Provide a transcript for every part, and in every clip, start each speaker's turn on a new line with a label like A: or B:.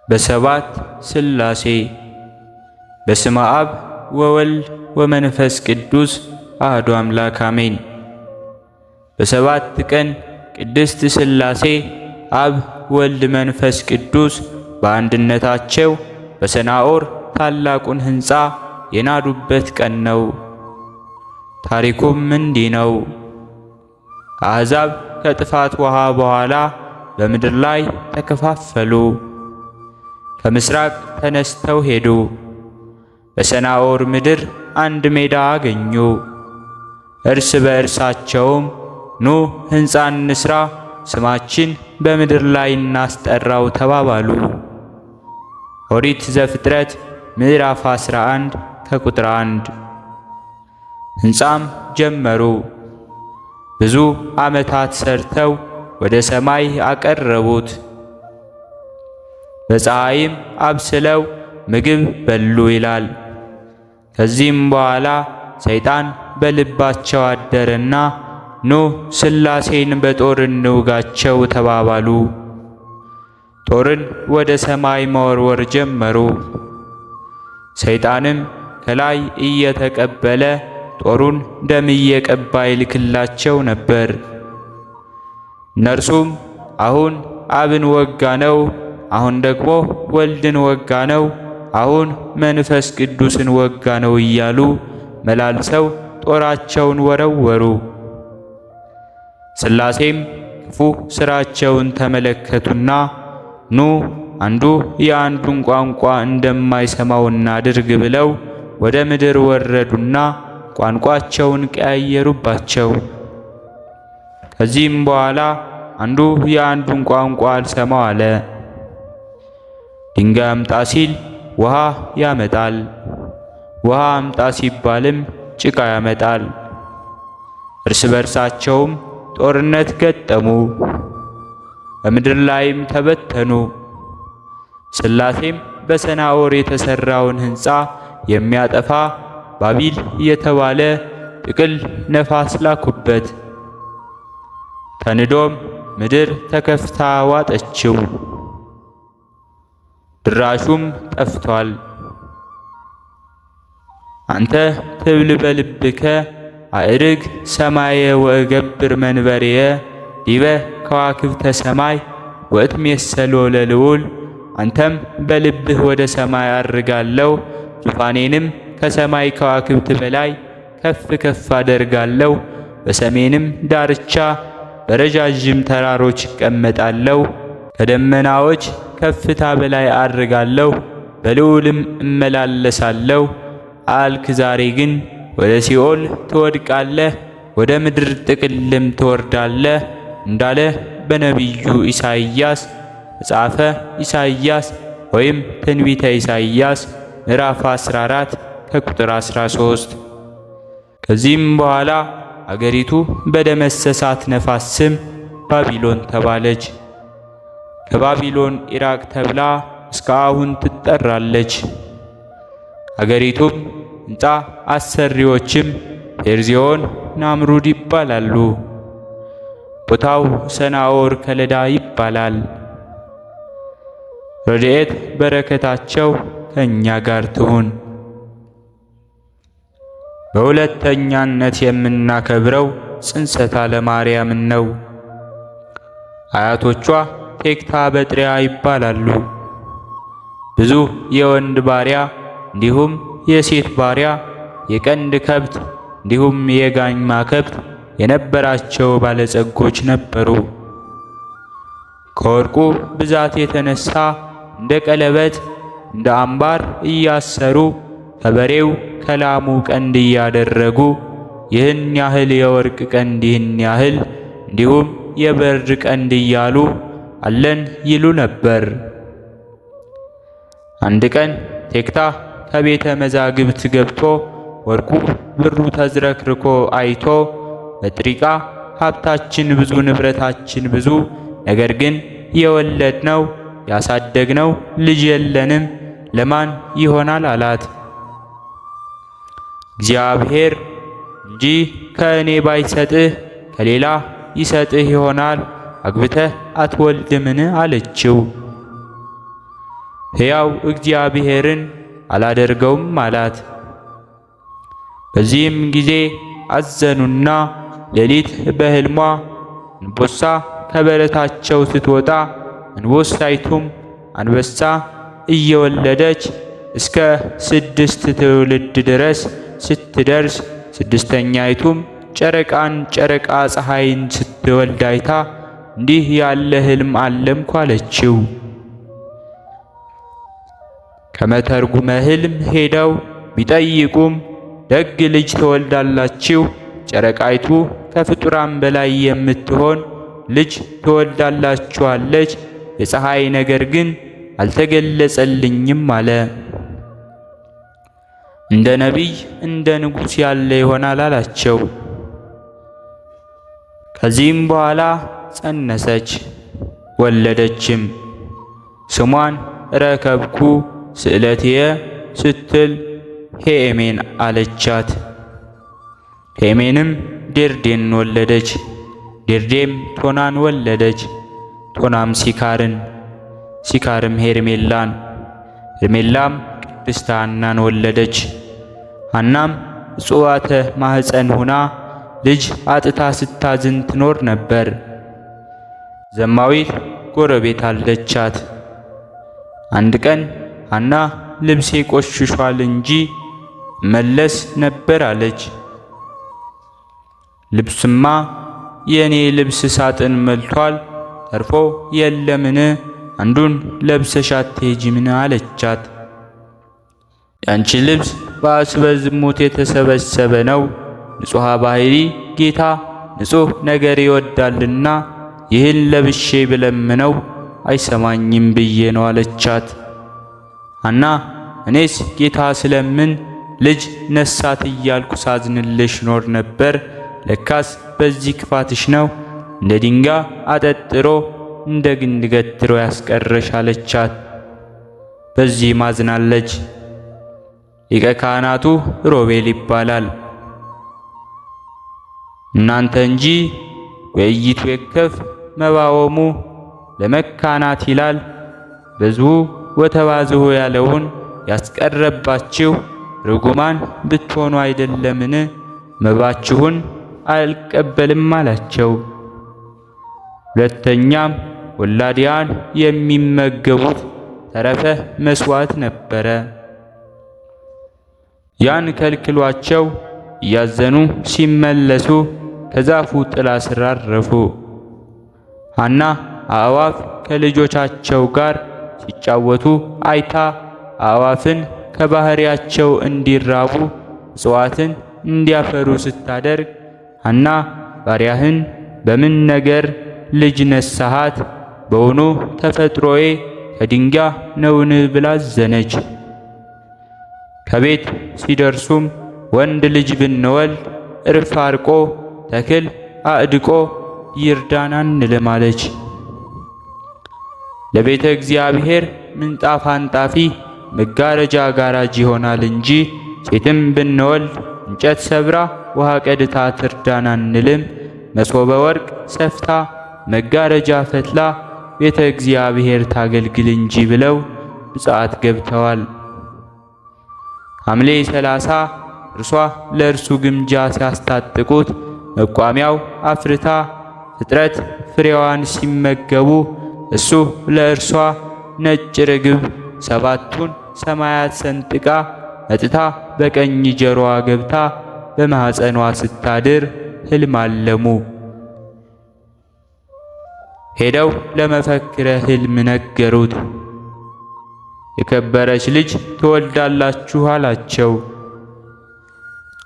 A: በሰባት ሥላሴ በስመ አብ ወወልድ ወመንፈስ ቅዱስ አሐዱ አምላክ አሜን። በሰባት ቀን ቅድስት ሥላሴ አብ ወልድ መንፈስ ቅዱስ በአንድነታቸው በሰናዖር ታላቁን ሕንፃ የናዱበት ቀን ነው። ታሪኩም እንዲህ ነው። አሕዛብ ከጥፋት ውሃ በኋላ በምድር ላይ ተከፋፈሉ። ከምስራቅ ተነስተው ሄዱ። በሰናዖር ምድር አንድ ሜዳ አገኙ። እርስ በእርሳቸውም ኑ ሕንፃ እንስራ፣ ስማችን በምድር ላይ እናስጠራው ተባባሉ። ኦሪት ዘፍጥረት ምዕራፍ 11 ከቁጥር 1። ሕንፃም ጀመሩ። ብዙ ዓመታት ሰርተው ወደ ሰማይ አቀረቡት። በፀሐይም አብስለው ምግብ በሉ ይላል። ከዚህም በኋላ ሰይጣን በልባቸው አደረና ኑ ሥላሴን በጦር እንውጋቸው ተባባሉ። ጦርን ወደ ሰማይ መወርወር ጀመሩ። ሰይጣንም ከላይ እየተቀበለ ጦሩን ደም እየቀባ ይልክላቸው ነበር። እነርሱም አሁን አብን ወጋ ነው፣ አሁን ደግሞ ወልድን ወጋ ነው፣ አሁን መንፈስ ቅዱስን ወጋ ነው እያሉ መላልሰው ጦራቸውን ወረወሩ። ሥላሴም ክፉ ሥራቸውን ተመለከቱና ኑ አንዱ የአንዱን ቋንቋ እንደማይሰማው እናድርግ ብለው ወደ ምድር ወረዱና ቋንቋቸውን ቀያየሩባቸው። ከዚህም በኋላ አንዱ የአንዱን ቋንቋ አልሰማው አለ። ድንጋይ አምጣ ሲል ውሃ ያመጣል፣ ውሃ አምጣ ሲባልም ጭቃ ያመጣል። እርስ በርሳቸውም ጦርነት ገጠሙ፣ በምድር ላይም ተበተኑ። ሥላሴም በሰናዖር የተሠራውን ሕንፃ የሚያጠፋ ባቢል የተባለ ጥቅል ነፋስ ላኩበት። ተንዶም ምድር ተከፍታ ዋጠችው፣ ድራሹም ጠፍቷል። አንተ ትብል በልብከ አዕርግ ሰማየ ወእገብር መንበርየ ዲበ ከዋክብተ ሰማይ ወእትሜሰሎ ለልዑል። አንተም በልብህ ወደ ሰማይ አርጋለሁ፣ ዙፋኔንም ከሰማይ ከዋክብት በላይ ከፍ ከፍ አደርጋለሁ። በሰሜንም ዳርቻ በረጃጅም ተራሮች እቀመጣለሁ፣ ከደመናዎች ከፍታ በላይ አድርጋለሁ፣ በልዑልም እመላለሳለሁ አልክ። ዛሬ ግን ወደ ሲኦል ትወድቃለህ፣ ወደ ምድር ጥቅልም ትወርዳለህ እንዳለ በነቢዩ ኢሳይያስ መጽሐፈ ኢሳይያስ ወይም ትንቢተ ኢሳይያስ ምዕራፍ 14 ከቁጥር 13። ከዚህም በኋላ አገሪቱ በደመሰሳት ነፋስ ስም ባቢሎን ተባለች። ከባቢሎን ኢራቅ ተብላ እስከ አሁን ትጠራለች። አገሪቱም ሕንፃ አሰሪዎችም ፌርዜዮን፣ ናምሩድ ይባላሉ። ቦታው ሰናዖር ከለዳ ይባላል። ረድኤት በረከታቸው ከእኛ ጋር ትሁን። በሁለተኛነት የምናከብረው ጽንሰተ ለማርያምን ነው። አያቶቿ ቴክታ በጥሪያ ይባላሉ። ብዙ የወንድ ባሪያ እንዲሁም የሴት ባሪያ፣ የቀንድ ከብት እንዲሁም የጋኝማ ከብት የነበራቸው ባለጸጎች ነበሩ። ከወርቁ ብዛት የተነሳ እንደ ቀለበት እንደ አምባር እያሰሩ ከበሬው ከላሙ ቀንድ እያደረጉ ይህን ያህል የወርቅ ቀንድ፣ ይህን ያህል እንዲሁም የብር ቀንድ እያሉ አለን ይሉ ነበር። አንድ ቀን ቴክታ ከቤተ መዛግብት ገብቶ ወርቁ ብሩ ተዝረክርኮ አይቶ በጥሪቃ ሀብታችን ብዙ ንብረታችን ብዙ፣ ነገር ግን የወለድነው ያሳደግነው ልጅ የለንም፣ ለማን ይሆናል አላት። እግዚአብሔር እንጂ ከእኔ ባይሰጥህ ከሌላ ይሰጥህ ይሆናል፣ አግብተህ አትወልድምን አለችው። ሕያው እግዚአብሔርን አላደርገውም አላት። በዚህም ጊዜ አዘኑና ሌሊት በሕልሟ እንቦሳ ከበረታቸው ስትወጣ እንቦሳይቱም አንበሳ እየወለደች እስከ 6 ትውልድ ድረስ ስትደርስ ስድስተኛይቱም ጨረቃን ጨረቃ ፀሐይን ስትወልድ አይታ እንዲህ ያለ ሕልም አለምኩ አለችው። ከመተርጉመ ሕልም ሄደው ቢጠይቁም ደግ ልጅ ትወልዳላችሁ፣ ጨረቃይቱ ከፍጡራን በላይ የምትሆን ልጅ ትወልዳላችኋለች፣ የፀሐይ ነገር ግን አልተገለጸልኝም አለ። እንደ ነቢይ እንደ ንጉሥ ያለ ይሆናል አላቸው። ከዚህም በኋላ ጸነሰች፣ ወለደችም። ስሟን ረከብኩ ስእለትየ ስትል ሄሜን አለቻት። ሄሜንም ዴርዴን ወለደች። ዴርዴም ቶናን ወለደች። ቶናም ሲካርን፣ ሲካርም ሄርሜላን፣ ሄርሜላም ቅድስት ሐናን ወለደች። ሐናም እጽዋተ ማኅፀን ሁና ልጅ አጥታ ስታዝን ትኖር ነበር። ዘማዊት ጎረቤት አለቻት። አንድ ቀን ሐና ልብሴ ቆሽሿል እንጂ መለስ ነበር አለች። ልብስማ የኔ ልብስ ሳጥን መልቷል፣ ተርፎ የለምን? አንዱን ለብሰሽ አትሄጂምን? አለቻት። ያንቺ ልብስ በአስበ ዝሙት የተሰበሰበ ነው። ንጹሐ ባሕሪ ጌታ ንጹሕ ነገር ይወዳልና ይህን ለብሼ ብለምነው አይሰማኝም ብዬ ነው አለቻት። ሐና እኔስ ጌታ ስለምን ልጅ ነሳት እያልኩ ሳዝንልሽ ኖር ነበር፣ ለካስ በዚህ ክፋትሽ ነው እንደ ድንጋይ አጠጥሮ እንደ ግንድ ገትሮ ያስቀረሽ አለቻት። በዚህ ማዝናለች። ሊቀ ካህናቱ ሮቤል ይባላል። እናንተ እንጂ ወይይቱ የከፍ መባወሙ ለመካናት ይላል። ብዙ ወተባዝሁ ያለውን ያስቀረባችሁ ርጉማን ብትሆኑ አይደለምን? መባችሁን አልቀበልም አላቸው። ሁለተኛም ወላዲያን የሚመገቡት ተረፈ መስዋዕት ነበረ። ያን ከልክሏቸው እያዘኑ ሲመለሱ ከዛፉ ጥላ ስር አረፉ። ሐና አእዋፍ ከልጆቻቸው ጋር ሲጫወቱ አይታ አእዋፍን ከባህሪያቸው እንዲራቡ እጽዋትን እንዲያፈሩ ስታደርግ ሐና ባሪያህን በምን ነገር ልጅ ነሳሃት? በውኑ ተፈጥሮዬ ከድንጋይ ነውን? ብላ አዘነች። ከቤት ሲደርሱም ወንድ ልጅ ብንወልድ እርፍ አርቆ ተክል አዕድቆ ይርዳን አንልም አለች። ለቤተ እግዚአብሔር ምንጣፍ አንጣፊ መጋረጃ ጋራጅ ይሆናል እንጂ ሴትም ብንወልድ እንጨት ሰብራ ውሃ ቀድታ ትርዳን አንልም። መሶበ ወርቅ ሰፍታ መጋረጃ ፈትላ ቤተ እግዚአብሔር ታገልግል እንጂ ብለው ብፅዓት ገብተዋል። ሐምሌ 30 እርሷ ለእርሱ ግምጃ ሲያስታጥቁት መቋሚያው አፍርታ ፍጥረት ፍሬዋን ሲመገቡ እሱ ለእርሷ ነጭ ርግብ 7ቱን ሰማያት ሰንጥቃ መጥታ በቀኝ ጀሮዋ ገብታ በማኅፀኗ ስታድር ሕልም አለሙ። ሄደው ለመፈክረ ሕልም ነገሩት። የከበረች ልጅ ትወልዳላችሁ አላቸው።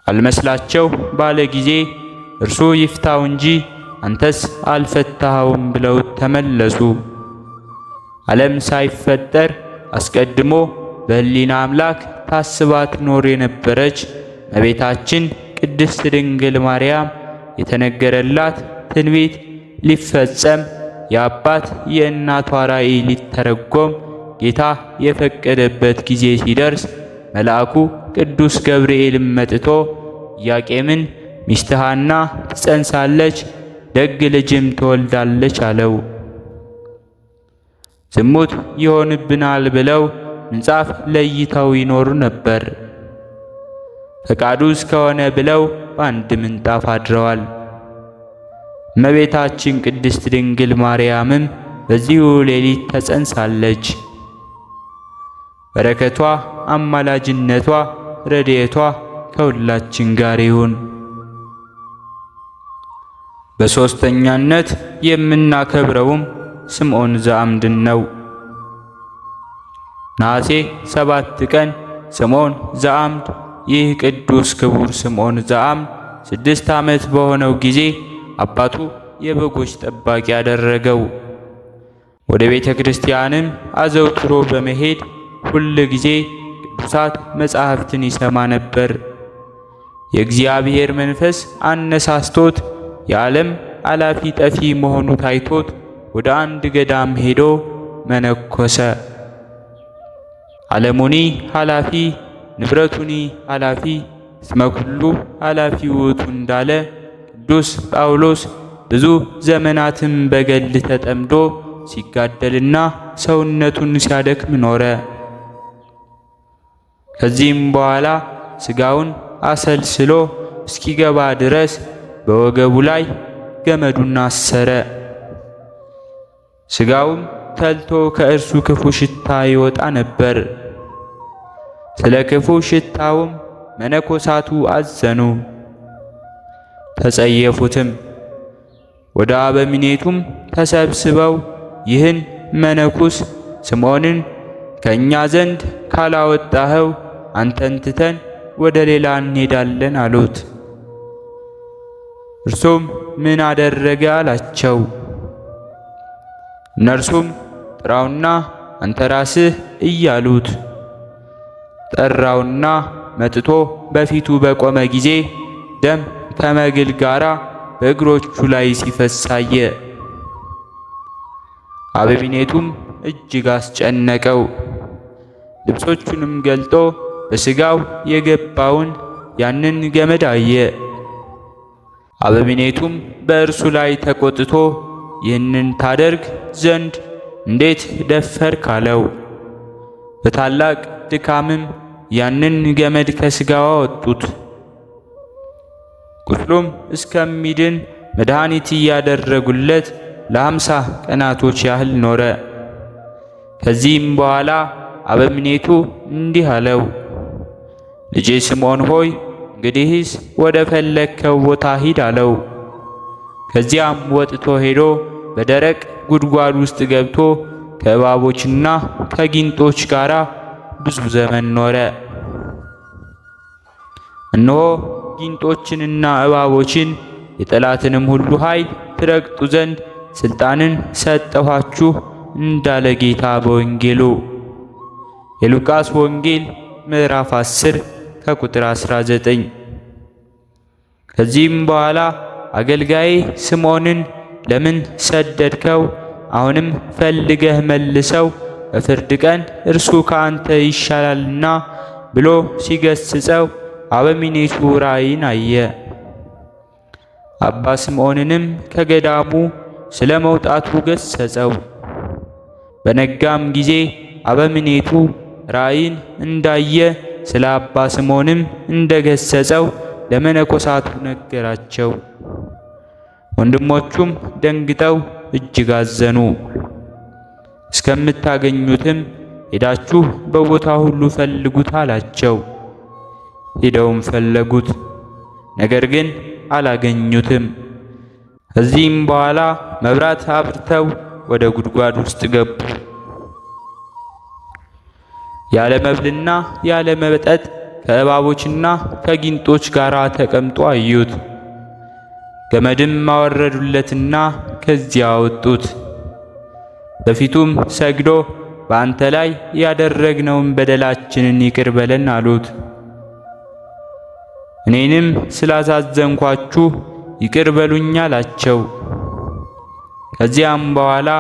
A: አልመስላቸው ባለ ጊዜ እርሱ ይፍታው እንጂ አንተስ አልፈታኸውም ብለው ተመለሱ። ዓለም ሳይፈጠር አስቀድሞ በሕሊና አምላክ ታስባ ትኖር የነበረች እመቤታችን ቅድስት ድንግል ማርያም የተነገረላት ትንቢት ሊፈጸም የአባት የእናቷ ራእይ ሊተረጎም ጌታ የፈቀደበት ጊዜ ሲደርስ መልአኩ ቅዱስ ገብርኤልም መጥቶ ኢያቄምን ሚስትህ ሐና ትጸንሳለች፣ ደግ ልጅም ትወልዳለች አለው። ዝሙት ይሆንብናል ብለው ምንጻፍ ለይተው ይኖሩ ነበር። ፈቃዱ እስከሆነ ብለው በአንድ ምንጣፍ አድረዋል። እመቤታችን ቅድስት ድንግል ማርያምም በዚሁ ሌሊት ተጸንሳለች። በረከቷ፣ አማላጅነቷ፣ ረድኤቷ ከሁላችን ጋር ይሁን። በሦስተኛነት የምናከብረውም ስምዖን ዘአምድን ነው። ነሐሴ 7 ቀን ስምዖን ዘአምድ። ይህ ቅዱስ ክቡር ስምዖን ዘአምድ 6 ዓመት በሆነው ጊዜ አባቱ የበጎች ጠባቂ ያደረገው። ወደ ቤተ ክርስቲያንም አዘውትሮ በመሄድ ሁል ጊዜ ቅዱሳት መጻሕፍትን ይሰማ ነበር። የእግዚአብሔር መንፈስ አነሳስቶት የዓለም አላፊ ጠፊ መሆኑ ታይቶት ወደ አንድ ገዳም ሄዶ መነኮሰ። ዓለሙኒ ኃላፊ ንብረቱኒ ኃላፊ እስመ ኩሉ ኃላፊ ውእቱ እንዳለ ቅዱስ ጳውሎስ ብዙ ዘመናትም በገል ተጠምዶ ሲጋደልና ሰውነቱን ሲያደክም ኖረ። ከዚህም በኋላ ሥጋውን አሰልስሎ እስኪገባ ድረስ በወገቡ ላይ ገመዱን አሰረ። ሥጋውም ተልቶ ከእርሱ ክፉ ሽታ ይወጣ ነበር። ስለ ክፉ ሽታውም መነኮሳቱ አዘኑ፣ ተጸየፉትም። ወደ አበምኔቱም ተሰብስበው ይህን መነኩስ ስምዖንን ከእኛ ዘንድ ካላወጣኸው አንተን ትተን ወደ ሌላ እንሄዳለን አሉት። እርሱም ምን አደረገ አላቸው። እነርሱም ጥራውና አንተ ራስህ እያሉት ጠራውና መጥቶ በፊቱ በቆመ ጊዜ ደም ከመግል ጋራ በእግሮቹ ላይ ሲፈስ አየ። አበምኔቱም እጅግ አስጨነቀው። ልብሶቹንም ገልጦ በሥጋው የገባውን ያንን ገመድ አየ። አበምኔቱም በእርሱ ላይ ተቆጥቶ ይህንን ታደርግ ዘንድ እንዴት ደፈርክ አለው። በታላቅ ድካምም ያንን ገመድ ከሥጋው አወጡት። ቁስሉም እስከሚድን መድኃኒት እያደረጉለት ለ50 ቀናቶች ያህል ኖረ። ከዚህም በኋላ አበምኔቱ እንዲህ አለው፣ ልጄ ስምዖን ሆይ እንግዲህስ ወደ ፈለግከው ቦታ ሂድ አለው። ከዚያም ወጥቶ ሄዶ በደረቅ ጉድጓድ ውስጥ ገብቶ ከእባቦችና ከጊንጦች ጋር ብዙ ዘመን ኖረ። እነሆ ጊንጦችንና እባቦችን የጠላትንም ሁሉ ኃይል ትረግጡ ዘንድ ሥልጣንን ሰጠኋችሁ እንዳለ ጌታ በወንጌሉ። የሉቃስ ወንጌል ምዕራፍ 10 ከቁጥር 19። ከዚህም በኋላ አገልጋዬ ስምዖንን ለምን ሰደድከው? አሁንም ፈልገህ መልሰው፣ በፍርድ ቀን እርሱ ከአንተ ይሻላልና ብሎ ሲገስጸው አበምኔቱ ራእይን አየ። አባ ስምዖንንም ከገዳሙ ስለ መውጣቱ ገሰጸው። በነጋም ጊዜ አበምኔቱ ራእይን እንዳየ ስለ አባ ስምዖንም እንደገሰጸው ለመነኮሳቱ ነገራቸው። ወንድሞቹም ደንግጠው እጅግ አዘኑ። እስከምታገኙትም ሄዳችሁ በቦታ ሁሉ ፈልጉት አላቸው። ሄደውም ፈለጉት፣ ነገር ግን አላገኙትም። ከዚህም በኋላ መብራት አብርተው ወደ ጉድጓድ ውስጥ ገቡ። ያለ መብልና ያለ መጠጥ ከእባቦችና ከጊንጦች ጋር ተቀምጦ አዩት። ገመድም አወረዱለትና ከዚያ አወጡት። በፊቱም ሰግዶ በአንተ ላይ ያደረግነውን በደላችንን ይቅር በለን አሉት። እኔንም ስላሳዘንኳችሁ ይቅር በሉኝ አላቸው። ከዚያም በኋላ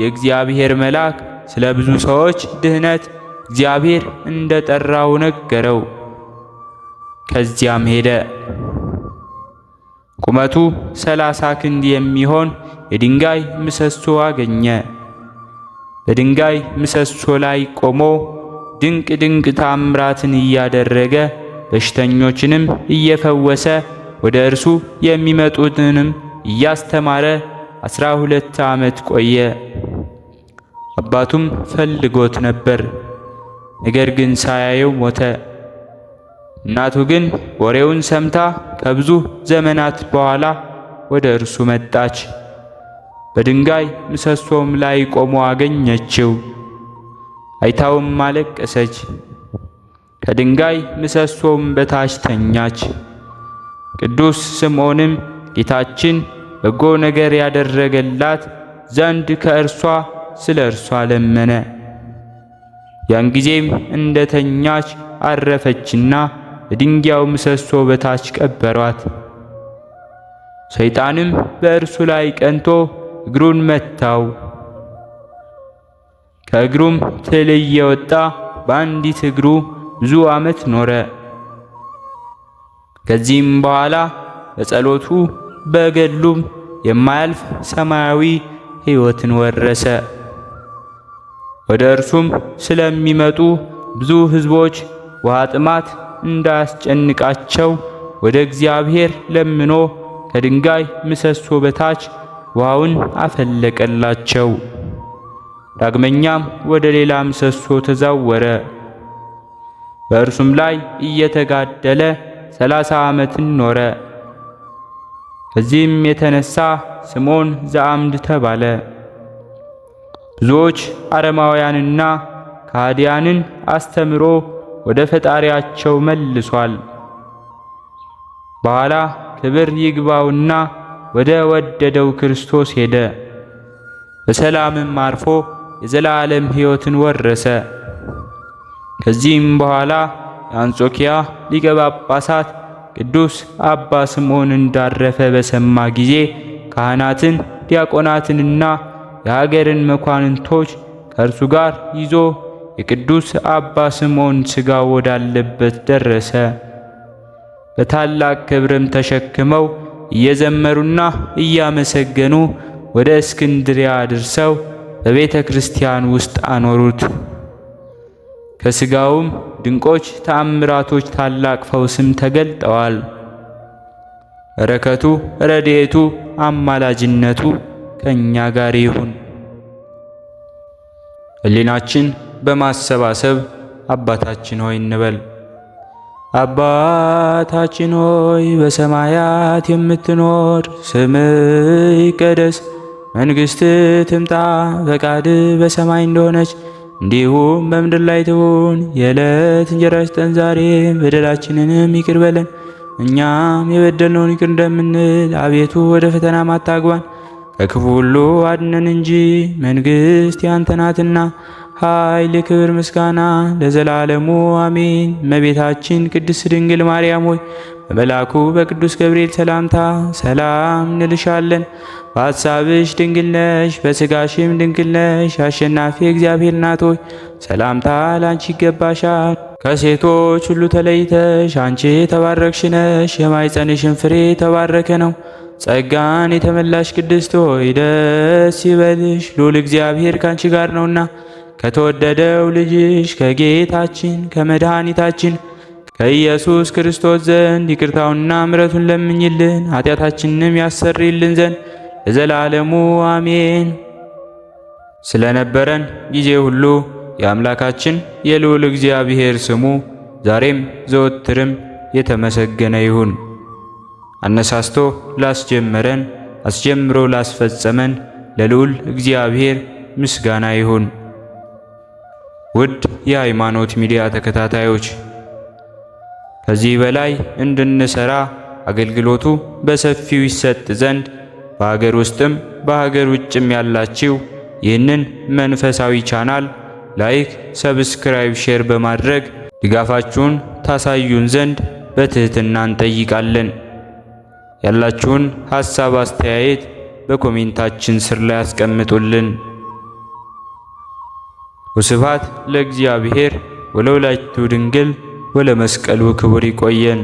A: የእግዚአብሔር መልአክ ስለ ብዙ ሰዎች ድህነት እግዚአብሔር እንደ ጠራው ነገረው። ከዚያም ሄደ። ቁመቱ 30 ክንድ የሚሆን የድንጋይ ምሰሶ አገኘ። በድንጋይ ምሰሶ ላይ ቆሞ ድንቅ ድንቅ ታምራትን እያደረገ በሽተኞችንም እየፈወሰ ወደ እርሱ የሚመጡትንም እያስተማረ 12 ዓመት ቆየ። አባቱም ፈልጎት ነበር፣ ነገር ግን ሳያየው ሞተ። እናቱ ግን ወሬውን ሰምታ ከብዙ ዘመናት በኋላ ወደ እርሱ መጣች። በድንጋይ ምሰሶም ላይ ቆሞ አገኘችው። አይታውም አለቀሰች። ከድንጋይ ምሰሶም በታች ተኛች። ቅዱስ ስምዖንም ጌታችን በጎ ነገር ያደረገላት ዘንድ ከእርሷ ስለ እርሷ ለመነ። ያን ጊዜም እንደ ተኛች አረፈችና በድንጋዩ ምሰሶ በታች ቀበሯት። ሰይጣንም በእርሱ ላይ ቀንቶ እግሩን መታው። ከእግሩም ትል እየወጣ በአንዲት እግሩ ብዙ ዓመት ኖረ። ከዚህም በኋላ በጸሎቱ በገድሉም የማያልፍ ሰማያዊ ሕይወትን ወረሰ። ወደ እርሱም ስለሚመጡ ብዙ ሕዝቦች ውሃ ጥማት እንዳያስጨንቃቸው ወደ እግዚአብሔር ለምኖ ከድንጋይ ምሰሶ በታች ውሃውን አፈለቀላቸው። ዳግመኛም ወደ ሌላ ምሰሶ ተዛወረ። በእርሱም ላይ እየተጋደለ 30 ዓመትን ኖረ። ከዚህም የተነሳ ስምዖን ዘአምድ ተባለ። ብዙዎች አረማውያንና ከሃዲያንን አስተምሮ ወደ ፈጣሪያቸው መልሷል። በኋላ ክብር ይግባውና ወደ ወደደው ክርስቶስ ሄደ። በሰላምም አርፎ የዘላለም ሕይወትን ወረሰ። ከዚህም በኋላ የአንጾኪያ ሊቀ ጳጳሳት ቅዱስ አባ ስምዖን እንዳረፈ በሰማ ጊዜ ካህናትን፣ ዲያቆናትንና የሀገርን መኳንንቶች ከእርሱ ጋር ይዞ የቅዱስ አባ ስምዖን ሥጋ ወዳለበት ደረሰ። በታላቅ ክብርም ተሸክመው እየዘመሩና እያመሰገኑ ወደ እስክንድሪያ አድርሰው በቤተ ክርስቲያን ውስጥ አኖሩት። ከሥጋውም ድንቆች ተአምራቶች፣ ታላቅ ፈውስም ተገልጠዋል። በረከቱ፣ ረድኤቱ፣ አማላጅነቱ ከእኛ ጋር ይሁን። ሕሊናችን በማሰባሰብ አባታችን ሆይ እንበል። አባታችን ሆይ በሰማያት የምትኖር፣ ስምህ ይቀደስ፣ መንግሥትህ ትምጣ፣ ፈቃድህ በሰማይ እንደሆነች እንዲሁም በምድር ላይ ትሁን። የዕለት እንጀራችንን ስጠን ዛሬ፣ በደላችንንም ይቅር በለን እኛም የበደልነውን ይቅር እንደምንል፣ አቤቱ ወደ ፈተናም አታግባን ከክፉ ሁሉ አድነን እንጂ መንግሥት ያንተ ናትና ኃይል፣ ክብር፣ ምስጋና ለዘላለሙ አሜን። እመቤታችን ቅድስት ድንግል ማርያም ሆይ በመልአኩ በቅዱስ ገብርኤል ሰላምታ ሰላም እንልሻለን። በሐሳብሽ ድንግል ነሽ፣ በሥጋሽም ድንግል ነሽ። አሸናፊ እግዚአብሔር እናት ሆይ ሰላምታ ላንቺ ይገባሻል። ከሴቶች ሁሉ ተለይተሽ አንቺ የተባረክሽ ነሽ፣ የማኅፀንሽን ፍሬ የተባረከ ነው። ጸጋን የተመላሽ ቅድስት ሆይ ደስ ይበልሽ፣ ልዑል እግዚአብሔር ካንቺ ጋር ነውና ከተወደደው ልጅሽ ከጌታችን ከመድኃኒታችን ከኢየሱስ ክርስቶስ ዘንድ ይቅርታውንና ምሕረቱን ለምኝልን ኃጢአታችንንም ያሰርይልን ዘንድ ለዘላለሙ አሜን። ስለነበረን ጊዜ ሁሉ የአምላካችን የልዑል እግዚአብሔር ስሙ ዛሬም ዘወትርም የተመሰገነ ይሁን። አነሳስቶ ላስጀመረን አስጀምሮ ላስፈጸመን ለልዑል እግዚአብሔር ምስጋና ይሁን። ውድ የሃይማኖት ሚዲያ ተከታታዮች ከዚህ በላይ እንድንሰራ አገልግሎቱ በሰፊው ይሰጥ ዘንድ በሀገር ውስጥም በሀገር ውጭም ያላችሁ ይህንን መንፈሳዊ ቻናል ላይክ፣ ሰብስክራይብ፣ ሼር በማድረግ ድጋፋችሁን ታሳዩን ዘንድ በትህትና እንጠይቃለን። ያላችሁን ሐሳብ አስተያየት በኮሜንታችን ስር ላይ አስቀምጡልን። ወስብሐት ለእግዚአብሔር ወለወላዲቱ ድንግል ወለመስቀሉ ክቡር። ይቆየን።